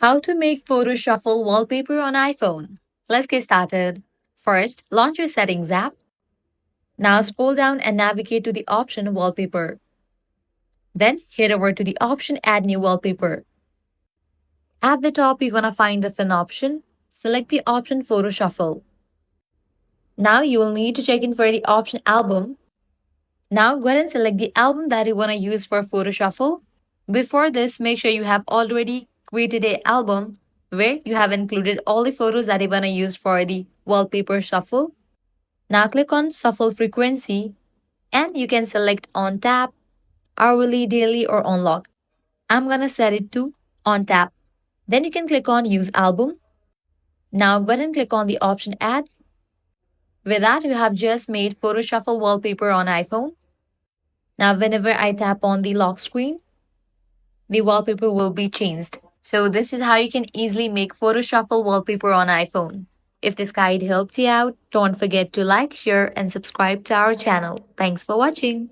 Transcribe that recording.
How to make Photo Shuffle Wallpaper on iPhone. Let's get started. First, launch your Settings app. Now scroll down and navigate to the option Wallpaper. Then head over to the option Add New Wallpaper. At the top, you're gonna find the Fin option. Select the option Photo Shuffle. Now you will need to check in for the option Album. Now go ahead and select the album that you wanna use for Photo Shuffle. Before this, make sure you have already created an album where you have included all the photos that you want to use for the wallpaper shuffle. Now click on Shuffle Frequency and you can select on tap, hourly, daily, or on lock. I'm gonna set it to on tap. Then you can click on Use Album. Now go ahead and click on the option Add. With that, you have just made Photo Shuffle Wallpaper on iPhone. Now whenever I tap on the lock screen, the wallpaper will be changed. So this is how you can easily make Photo Shuffle wallpaper on iPhone. If this guide helped you out, don't forget to like, share, and subscribe to our channel. Thanks for watching.